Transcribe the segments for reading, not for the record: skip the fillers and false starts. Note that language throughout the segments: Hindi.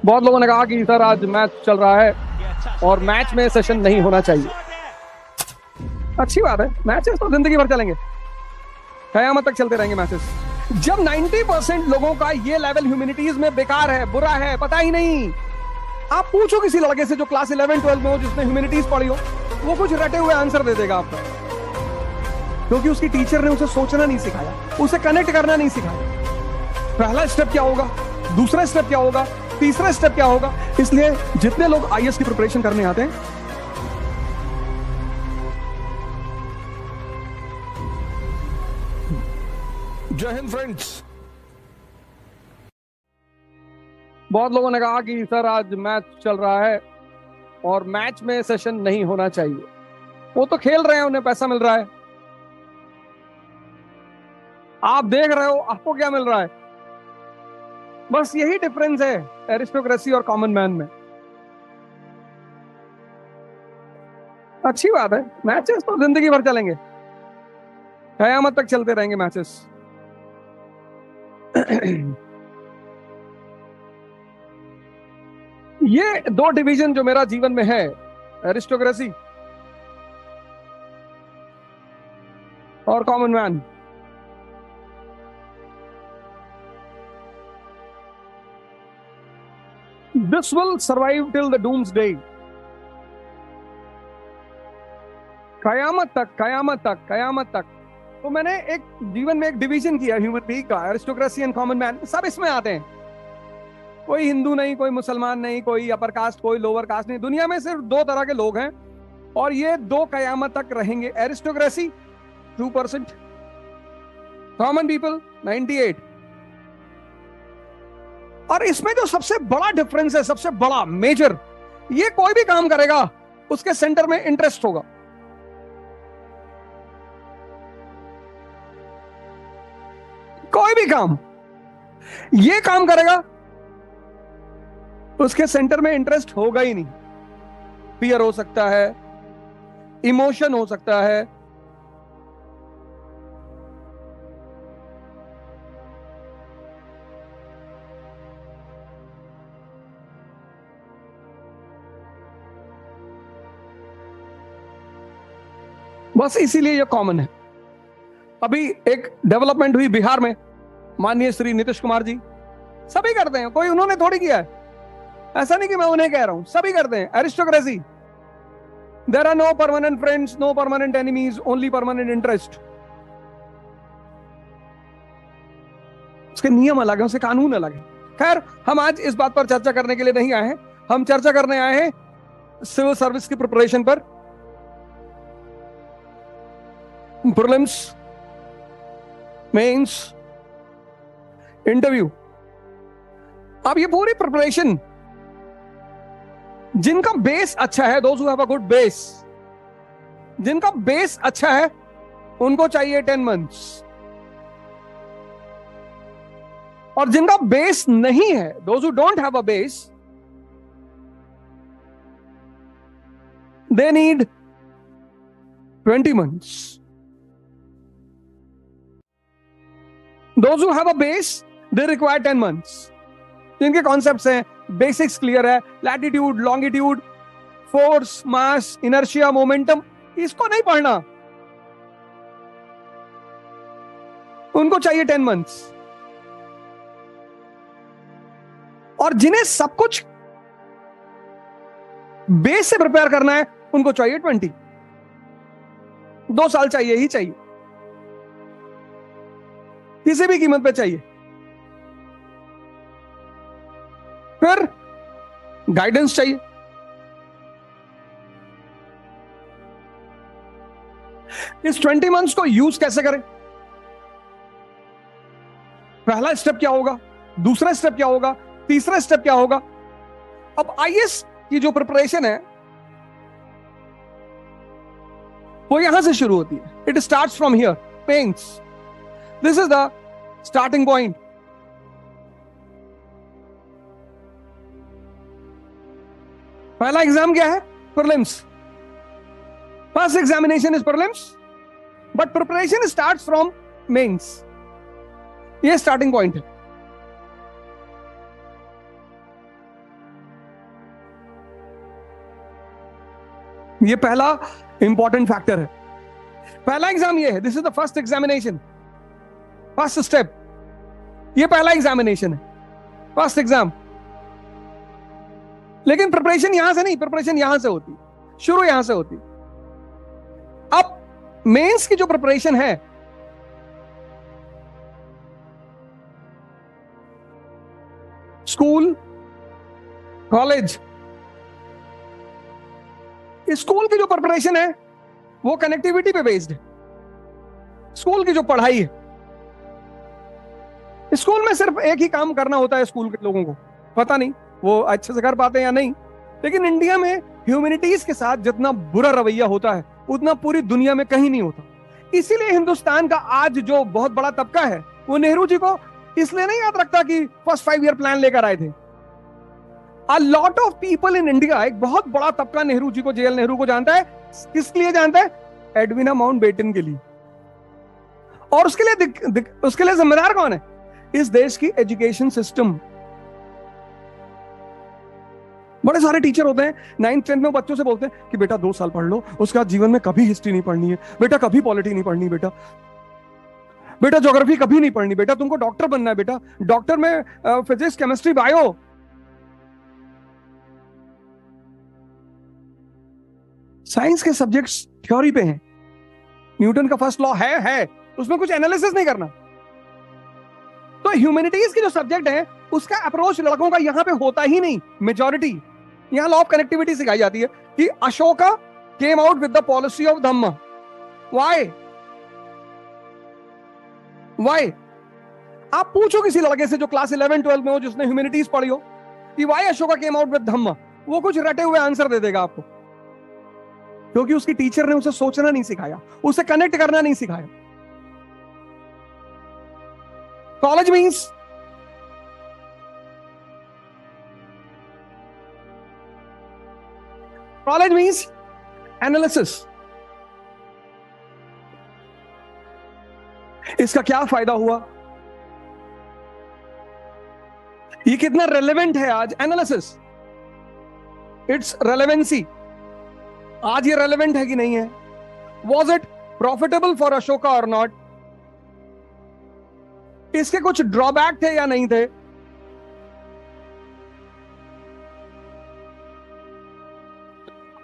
बहुत लोगों ने कहा कि सर आज मैच चल रहा है और मैच में सेशन नहीं होना चाहिए। अच्छी बात है, मैचेस तो जिंदगी भर चलेंगे, कयामत तक चलते रहेंगे मैचेस। जब 90% लोगों का ये लेवल ह्यूमैनिटीज में बेकार है, बुरा है, पता ही नहीं। आप पूछो किसी लड़के से जो क्लास 11-12 में हो, जिसने ह्यूमैनिटीज पढ़ी हो, वो कुछ रटे हुए आंसर दे देगा आपको, क्योंकि उसकी टीचर ने उसे सोचना नहीं सिखाया, उसे कनेक्ट करना नहीं सिखाया। पहला स्टेप क्या होगा, दूसरा स्टेप क्या होगा, तीसरा स्टेप क्या होगा। इसलिए जितने लोग आईएएस की प्रिपरेशन करने आते हैं, जय हिंद फ्रेंड्स। बहुत लोगों ने कहा कि सर आज मैच चल रहा है और मैच में सेशन नहीं होना चाहिए। वो तो खेल रहे हैं, उन्हें पैसा मिल रहा है, आप देख रहे हो, आपको क्या मिल रहा है। बस यही डिफरेंस है एरिस्टोक्रेसी और कॉमन मैन में। अच्छी बात है, मैचेस तो जिंदगी भर चलेंगे, कयामत तक चलते रहेंगे मैचेस। ये दो डिवीजन जो मेरा जीवन में है, एरिस्टोक्रेसी और common man, this will survive till the doomsday। कयामत तक, कयामत तक, कयामत तक। तो मैंने एक जीवन में एक डिवीजन किया ह्यूमन बीइंग का, एरिस्टोक्रेसी एंड कॉमन मैन। सब इसमें आते हैं, कोई हिंदू नहीं, कोई मुसलमान नहीं, कोई अपर कास्ट, कोई लोअर कास्ट नहीं। दुनिया में सिर्फ दो तरह के लोग हैं और ये दो कयामत तक रहेंगे। Aristocracy 2%, common people 98। और इसमें जो सबसे बड़ा डिफरेंस है, सबसे बड़ा मेजर, ये कोई भी काम करेगा उसके सेंटर में इंटरेस्ट होगा। कोई भी काम, ये काम करेगा उसके सेंटर में इंटरेस्ट होगा ही नहीं। फियर हो सकता है, इमोशन हो सकता है, बस इसीलिए ये कॉमन है। अभी एक डेवलपमेंट हुई बिहार में, माननीय श्री नीतीश कुमार जी, सभी करते हैं, कोई उन्होंने थोड़ी किया है, ऐसा नहीं कि मैं उन्हें कह रहा हूं, सभी करते हैं। Aristocracy, there are no permanent friends, no permanent enemies, only permanent interest. उसके नियम अलग है, उसके कानून अलग है। खैर, हम आज इस बात पर चर्चा करने के लिए नहीं आए हैं, हम चर्चा करने आए हैं सिविल सर्विस की प्रिपरेशन पर, प्रीलिम्स, मेंस, इंटरव्यू। अब ये पूरी प्रिपरेशन, जिनका बेस अच्छा है, those who have a good base, जिनका बेस अच्छा है उनको चाहिए 10 months, और जिनका बेस नहीं है, those who don't have a base, they need 20 months। Those who have a base, they require 10 months। जिनके कॉन्सेप्ट्स हैं, बेसिक्स क्लियर है, लैटिट्यूड, लॉन्गिट्यूड, फोर्स, मास, इनर्शिया, मोमेंटम, इसको नहीं पढ़ना, उनको चाहिए 10 months। और जिन्हें सब कुछ बेस से प्रिपेयर करना है, उनको चाहिए 20। 2 साल चाहिए ही चाहिए, किसी भी कीमत पे चाहिए। फिर गाइडेंस चाहिए। इस 20 months को यूज कैसे करें, पहला स्टेप क्या होगा, दूसरा स्टेप क्या होगा, तीसरा स्टेप क्या होगा। अब आईएएस की जो प्रिपरेशन है वो यहां से शुरू होती है। It starts from here, pens. This is the starting point। पहला एग्जाम क्या है, prelims. First examination is prelims, but preparation starts from mains. ये स्टार्टिंग पॉइंट है। ये पहला इंपॉर्टेंट फैक्टर है। पहला एग्जाम ये है, this is the first examination, first step. ये पहला एग्जामिनेशन है, फर्स्ट एग्जाम। लेकिन प्रिपरेशन यहां से नहीं, प्रिपरेशन यहां से होती, शुरू यहां से होती। अब मेंस की जो प्रिपरेशन है, स्कूल, कॉलेज, स्कूल की जो प्रिपरेशन है वो कनेक्टिविटी पे बेस्ड है। स्कूल की जो पढ़ाई है, स्कूल में सिर्फ एक ही काम करना होता है स्कूल के लोगों को, पता नहीं वो अच्छे से कर पाते हैं या नहीं, लेकिन इंडिया में ह्यूमैनिटीज के साथ जितना बुरा रवैया होता है उतना पूरी दुनिया में कहीं नहीं होता। इसीलिए हिंदुस्तान का आज जो बहुत बड़ा तबका है वो नेहरू जी को इसलिए नहीं याद रखता कि फर्स्ट 5 ईयर प्लान लेकर आए थे। A lot of people in India, एक बहुत बड़ा तबका नेहरू जी को, जेएल नेहरू को जानता है। किस लिए जानता है? एडविना माउंटबेटन के लिए। और उसके लिए जिम्मेदार कौन है? इस देश की एजुकेशन सिस्टम। बड़े सारे टीचर होते हैं 9th 10th में बच्चों से बोलते हैं कि बेटा 2 साल पढ़ लो, उसके बाद जीवन में कभी हिस्ट्री नहीं पढ़नी है बेटा, कभी पॉलिटी नहीं पढ़नी बेटा, बेटा ज्योग्राफी कभी नहीं पढ़नी बेटा, तुमको डॉक्टर बनना है बेटा, डॉक्टर में फिजिक्स, केमिस्ट्री, बायो। साइंस के सब्जेक्ट्स थ्योरी पे हैं। न्यूटन का फर्स्ट लॉ है, उसमें कुछ एनालिसिस नहीं करना। तो ह्यूमैनिटीज के जो सब्जेक्ट है उसका अप्रोच लड़कों का यहां पे होता ही नहीं। मेजॉरिटी यहां लॉ ऑफ कनेक्टिविटी सिखाई जाती है कि Ashoka came out with the policy of Dhamma. Why? आप पूछो किसी लड़के से जो क्लास 11 12 में हो, जिसने ह्यूमैनिटीज पढ़ी हो, कि why Ashoka came out with Dhamma, वो कुछ रटे हुए आंसर दे देगा आपको, क्योंकि उसकी टीचर ने उसे सोचना नहीं सिखाया, उसे कनेक्ट करना नहीं सिखाया। College means analysis. इसका क्या फायदा हुआ, ये कितना रेलेवेंट है आज? एनालिसिस, इट्स रेलेवेंसी, आज ये रेलेवेंट है कि नहीं है? Was it profitable for Ashoka और नॉट? इसके कुछ ड्रॉबैक थे या नहीं थे?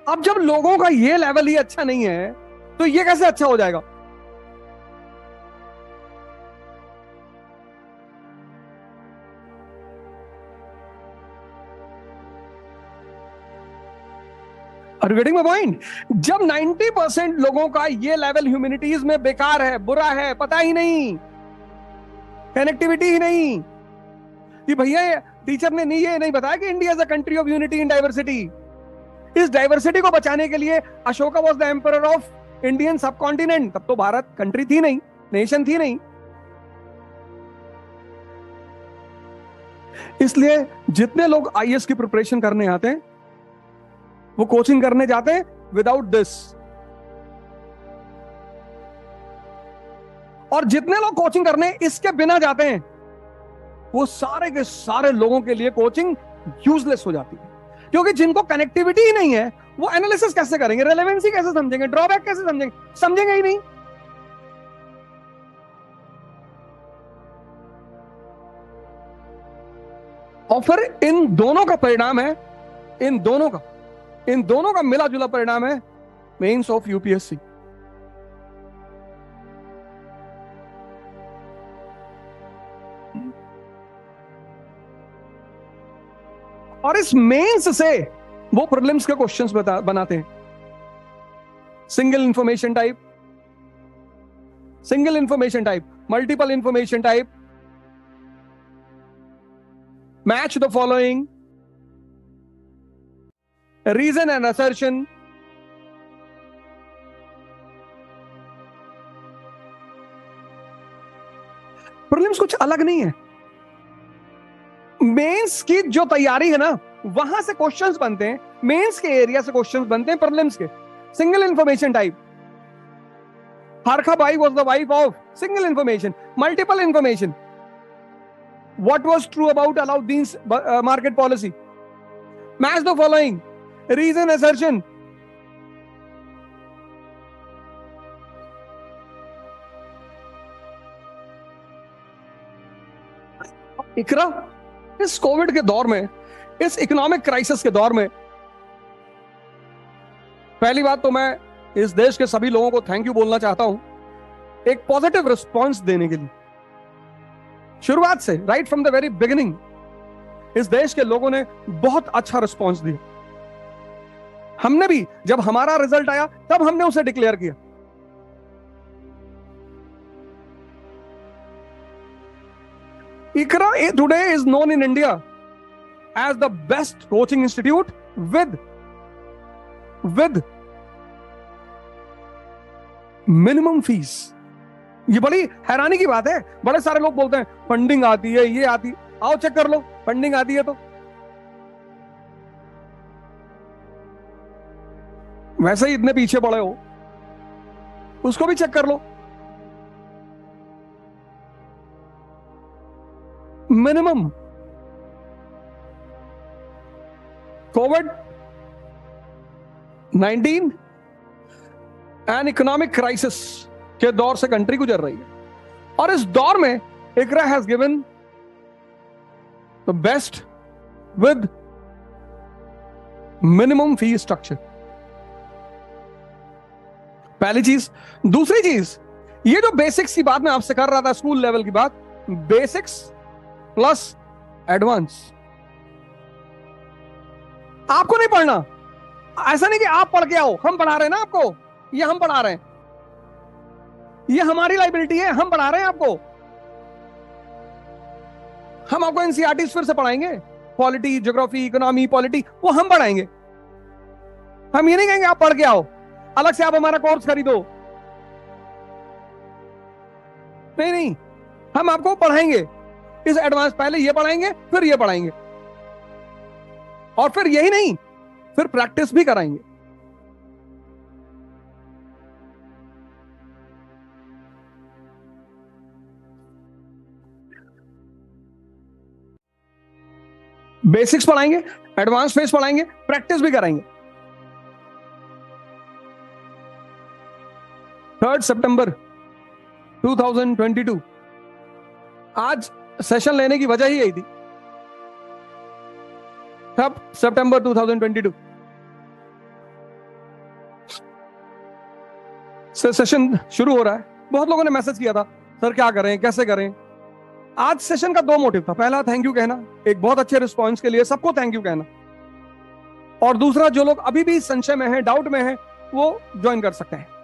अब जब लोगों का ये लेवल ही अच्छा नहीं है तो ये कैसे अच्छा हो जाएगा? Are you getting my point? जब 90% लोगों का ये लेवल ह्यूमैनिटीज में बेकार है, बुरा है, पता ही नहीं, कनेक्टिविटी ही नहीं, कि भैया टीचर ने नहीं ये नहीं बताया कि India is a country of unity in diversity. इस डाइवर्सिटी को बचाने के लिए Ashoka was the emperor of Indian सब कॉन्टिनेंट। तब तो भारत कंट्री थी नहीं, नेशन थी नहीं। इसलिए जितने लोग आईएएस की प्रिपरेशन करने आते हैं वो कोचिंग करने जाते हैं विदाउट दिस, और जितने लोग कोचिंग करने इसके बिना जाते हैं वो सारे के सारे लोगों के लिए कोचिंग यूजलेस हो जाती है, क्योंकि जिनको कनेक्टिविटी ही नहीं है वो एनालिसिस कैसे करेंगे, रेलेवेंसी कैसे समझेंगे, ड्रॉबैक कैसे समझेंगे? समझेंगे ही नहीं। और फिर इन दोनों का परिणाम है, इन दोनों का मिला जुला परिणाम है मेंस ऑफ यूपीएससी। और इस मेंस से वो प्रीलिम्स के क्वेश्चंस बनाते हैं। Single information type, multiple information type, match the following, reason and assertion, prelims कुछ अलग नहीं है। मेंस की जो तैयारी है ना, वहां से क्वेश्चंस बनते हैं, मेंस के एरिया से क्वेश्चंस बनते हैं प्रीलिम्स के। Single information type, Harkha Bai was the wife of, single information. Multiple information, what was true about Alauddin's market policy, match the following, reason assertion, इकरा, इस कोविड के दौर में, इस इकोनॉमिक क्राइसिस के दौर में, पहली बात तो मैं इस देश के सभी लोगों को थैंक यू बोलना चाहता हूं एक पॉजिटिव रिस्पॉन्स देने के लिए। शुरुआत से, right from the very beginning, इस देश के लोगों ने बहुत अच्छा रिस्पॉन्स दिया। हमने भी जब हमारा रिजल्ट आया तब हमने उसे डिक्लेयर किया। ICRA today is known in India as the best coaching institute with minimum fees। ये बड़ी हैरानी की बात है। बड़े सारे लोग बोलते हैं फंडिंग आती है, ये आती, आओ चेक कर लो, फंडिंग आती है तो वैसे ही इतने पीछे पड़े हो, उसको भी चेक कर लो। मिनिमम कोविड-19 एंड इकोनॉमिक क्राइसिस के दौर से कंट्री गुजर रही है, और इस दौर में ICRA has given the best with minimum fee structure. पहली चीज। दूसरी चीज, ये जो बेसिक्स की बात मैं आपसे कर रहा था, स्कूल लेवल की बात, बेसिक्स प्लस एडवांस। आपको नहीं पढ़ना, ऐसा नहीं कि आप पढ़ के आओ, हम पढ़ा रहे हैं ना आपको, ये हम पढ़ा रहे हैं, ये हमारी लाइबिलिटी है, हम पढ़ा रहे हैं आपको। हम आपको एनसीईआरटी फिर से पढ़ाएंगे, पॉलिटी, ज्योग्राफी, इकोनॉमी, पॉलिटी, वो हम पढ़ाएंगे। हम ये नहीं कहेंगे आप पढ़ के आओ, अलग से आप हमारा कोर्स खरीदो, नहीं नहीं, हम आपको पढ़ाएंगे इस एडवांस। पहले ये पढ़ाएंगे, फिर ये पढ़ाएंगे, और फिर यही नहीं, फिर प्रैक्टिस भी कराएंगे। बेसिक्स पढ़ाएंगे, एडवांस फेज पढ़ाएंगे, प्रैक्टिस भी कराएंगे। 3 सितंबर 2022 आज सेशन लेने की वजह ही यही थी। 3 सितंबर 2022 से सेशन शुरू हो रहा है। बहुत लोगों ने मैसेज किया था, सर क्या करें, कैसे करें। आज सेशन का 2 मोटिव था। पहला, थैंक यू कहना, एक बहुत अच्छे रिस्पॉन्स के लिए सबको थैंक यू कहना, और दूसरा, जो लोग अभी भी संशय में हैं, डाउट में हैं, वो ज्वाइन कर सकते हैं।